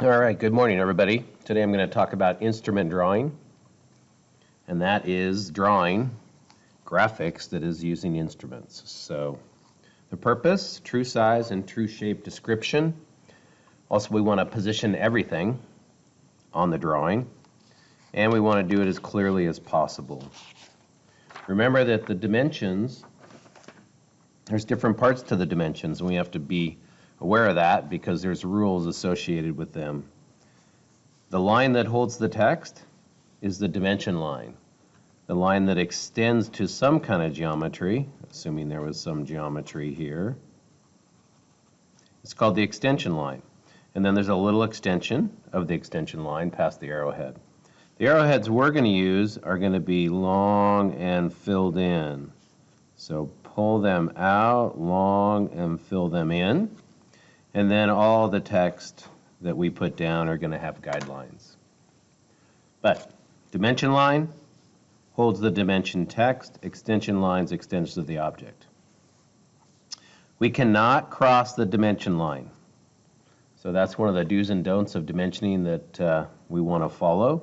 All right, good morning, everybody. Today I'm going to talk about instrument drawing, and that is drawing graphics that is using instruments. So the purpose, true size and true shape description. Also, we want to position everything on the drawing, and we want to do it as clearly as possible. Remember that the dimensions, there's different parts to the dimensions, and we have to be aware of that because there's rules associated with them. The line that holds the text is the dimension line. The line that extends to some kind of geometry, assuming there was some geometry here, it's called the extension line. And then there's a little extension of the extension line past the arrowhead. The arrowheads we're going to use are going to be long and filled in. So pull them out, long, and fill them in. And then all the text that we put down are going to have guidelines. But dimension line holds the dimension text, extension lines extends to the object. We cannot cross the dimension line. So that's one of the do's and don'ts of dimensioning that we want to follow.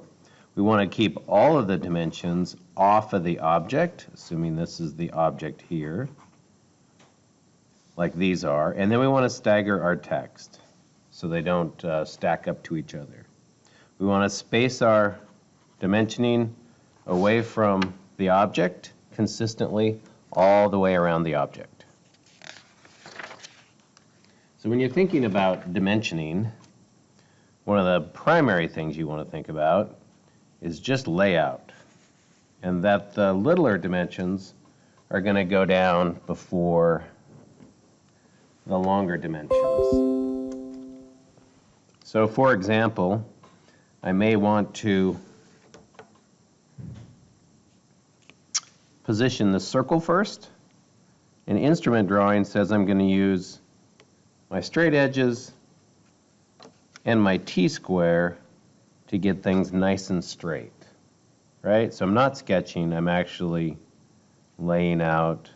We want to keep all of the dimensions off of the object, assuming this is the object here, like these are, and then we want to stagger our text so they don't stack up to each other. We want to space our dimensioning away from the object consistently all the way around the object. So when you're thinking about dimensioning, one of the primary things you want to think about is just layout, and that the littler dimensions are going to go down before the longer dimensions. So for example, I may want to position the circle first. And instrument drawing says I'm going to use my straight edges and my T-square to get things nice and straight, right? So I'm not sketching, I'm actually laying out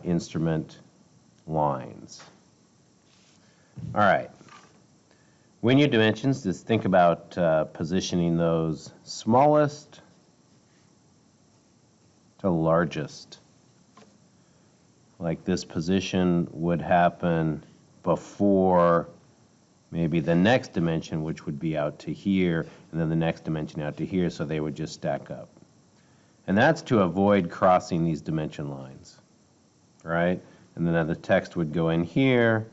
instrument lines. All right. When you dimensions, just think about positioning those smallest to largest. Like this position would happen before maybe the next dimension, which would be out to here, and then the next dimension out to here, so they would just stack up. And that's to avoid crossing these dimension lines, right? And then the text would go in here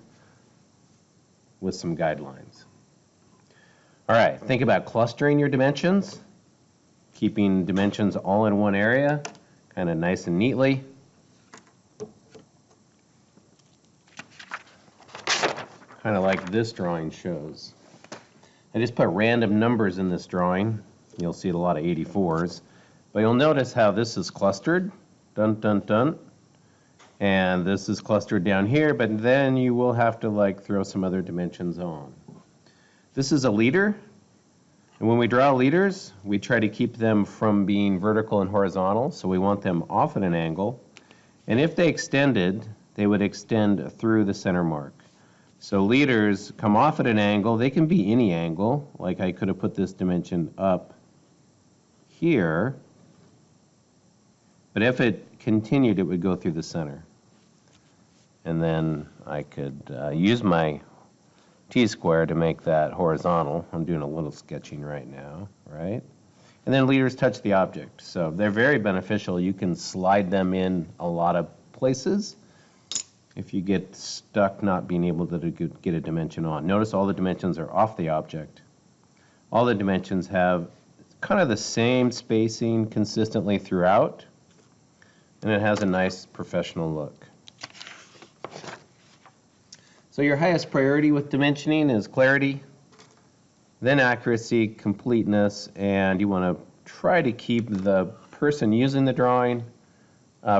with some guidelines. All right, think about clustering your dimensions, keeping dimensions all in one area, kind of nice and neatly. Kind of like this drawing shows. I just put random numbers in this drawing. You'll see a lot of 84s. But you'll notice how this is clustered. Dun, dun, dun. And this is clustered down here, but then you will have to like throw some other dimensions on. This is a leader. And when we draw leaders, we try to keep them from being vertical and horizontal. So we want them off at an angle. And if they extended, they would extend through the center mark. So leaders come off at an angle. They can be any angle. Like I could have put this dimension up here. But if it continued, it would go through the center. And then I could use my T-square to make that horizontal. I'm doing a little sketching right now, right? And then leaders touch the object. So they're very beneficial. You can slide them in a lot of places if you get stuck not being able to get a dimension on. Notice all the dimensions are off the object. All the dimensions have kind of the same spacing consistently throughout, and it has a nice professional look. So your highest priority with dimensioning is clarity, then accuracy, completeness, and you want to try to keep the person using the drawing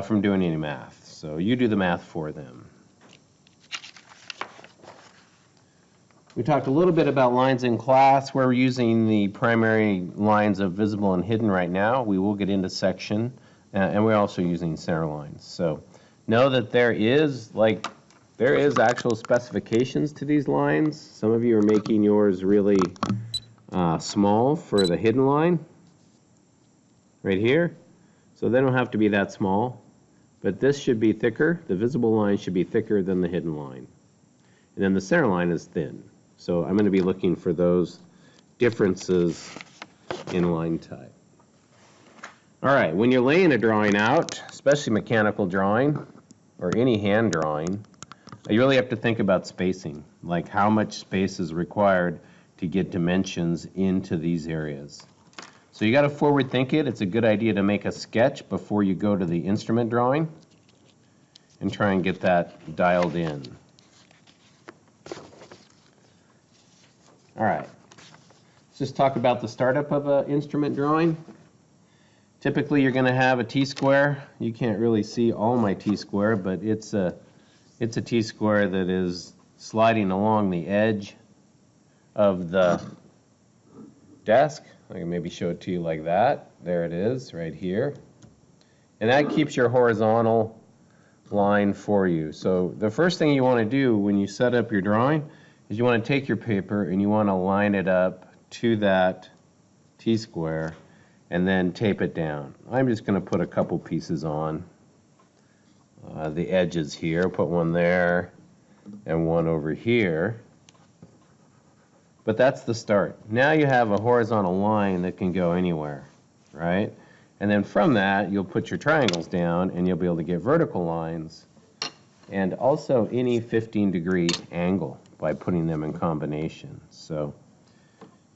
from doing any math. So you do the math for them. We talked a little bit about lines in class. We're using the primary lines of visible and hidden right now. We will get into section, and we're also using center lines. So know that there there is actual specifications to these lines. Some of you are making yours really small for the hidden line right here. So they don't have to be that small, but this should be thicker. The visible line should be thicker than the hidden line. And then the center line is thin. So I'm going to be looking for those differences in line type. All right, when you're laying a drawing out, especially mechanical drawing or any hand drawing, you really have to think about spacing, like how much space is required to get dimensions into these areas. So you got to forward think it. It's a good idea to make a sketch before you go to the instrument drawing and try and get that dialed in. All right, let's just talk about the startup of an instrument drawing. Typically you're going to have a T-square. You can't really see all my T-square, but it's a T-square that is sliding along the edge of the desk. I can maybe show it to you like that. There it is, right here. And that keeps your horizontal line for you. So the first thing you want to do when you set up your drawing is you want to take your paper and you want to line it up to that T-square and then tape it down. I'm just going to put a couple pieces on the edges here. Put one there and one over here. But that's the start. Now you have a horizontal line that can go anywhere, right? And then from that, you'll put your triangles down and you'll be able to get vertical lines and also any 15-degree angle by putting them in combination. So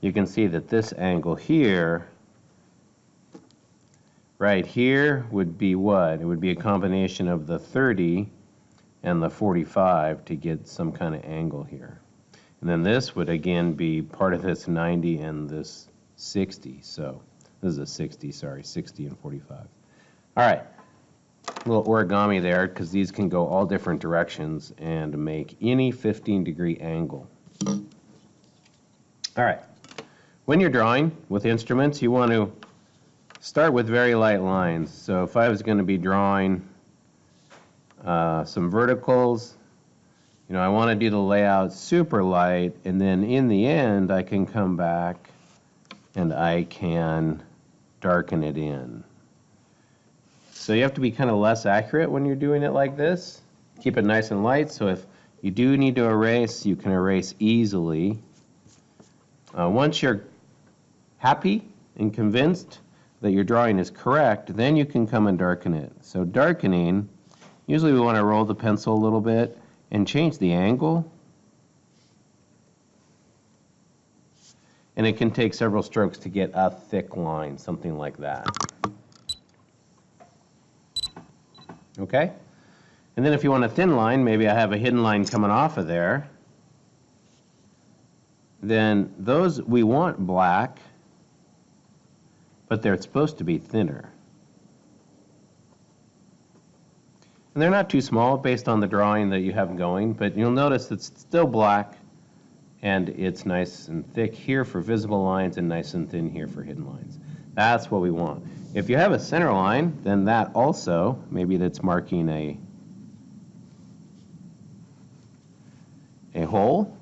you can see that this angle here, right here, would be what? It would be a combination of the 30 and the 45 to get some kind of angle here. And then this would again be part of this 90 and this 60. So this is a 60, sorry, 60 and 45. All right, a little origami there because these can go all different directions and make any 15-degree angle. All right, when you're drawing with instruments, you want to start with very light lines. So if I was going to be drawing some verticals, you know, I want to do the layout super light, and then in the end I can come back and I can darken it in. So you have to be kind of less accurate when you're doing it like this. Keep it nice and light, so if you do need to erase, you can erase easily. Once you're happy and convinced that your drawing is correct, then you can come and darken it. So darkening, usually we want to roll the pencil a little bit and change the angle. And it can take several strokes to get a thick line, something like that. Okay? And then if you want a thin line, maybe I have a hidden line coming off of there, then those we want black, but they're supposed to be thinner. And they're not too small based on the drawing that you have going, but you'll notice it's still black and it's nice and thick here for visible lines and nice and thin here for hidden lines. That's what we want. If you have a center line, then that also, maybe that's marking a hole,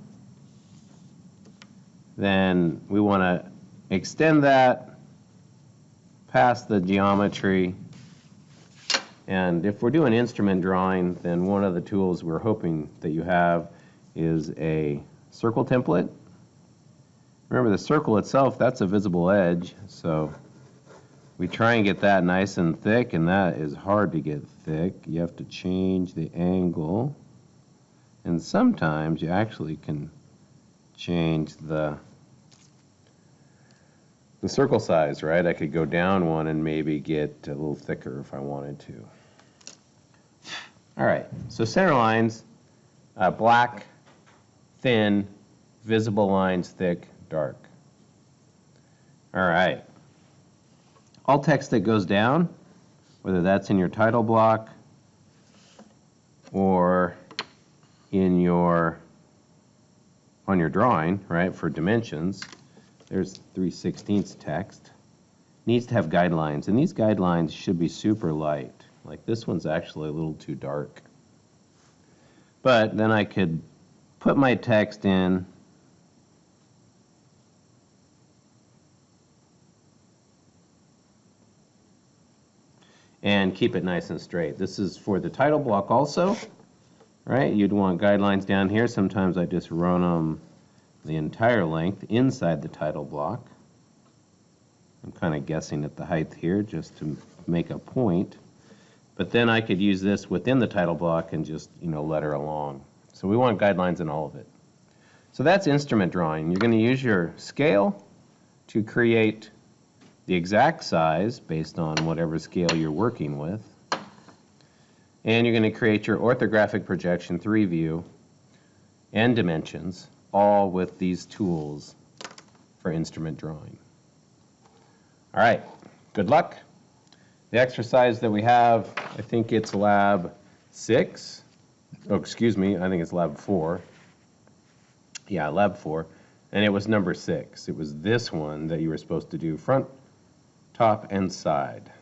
then we want to extend that past the geometry. And if we're doing instrument drawing, then one of the tools we're hoping that you have is a circle template. Remember, the circle itself, that's a visible edge, so we try and get that nice and thick, and that is hard to get thick. You have to change the angle, and sometimes you actually can change the circle size, right? I could go down one and maybe get a little thicker if I wanted to. All right, so center lines, black, thin, visible lines, thick, dark. All right. All text that goes down, whether that's in your title block or in on your drawing, right, for dimensions, there's 3/16 text, needs to have guidelines, and these guidelines should be super light. Like this one's actually a little too dark. But then I could put my text in and keep it nice and straight. This is for the title block also, right? You'd want guidelines down here. Sometimes I just run them the entire length inside the title block. I'm kind of guessing at the height here just to make a point. But then I could use this within the title block and just, letter along. So we want guidelines in all of it. So that's instrument drawing. You're going to use your scale to create the exact size based on whatever scale you're working with. And you're going to create your orthographic projection 3 view and dimensions, all with these tools for instrument drawing. All right, good luck. The exercise that we have, I think it's lab 6. Oh, excuse me, I think it's lab 4. Yeah, lab 4. And it was number 6. It was this one that you were supposed to do front, top, and side.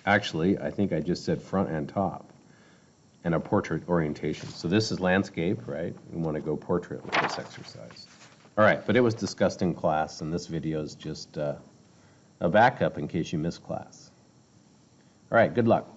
Actually, I think I just said front and top and a portrait orientation. So this is landscape, right? We want to go portrait with this exercise. All right, but it was discussed in class, and this video is just a backup in case you missed class. All right, good luck.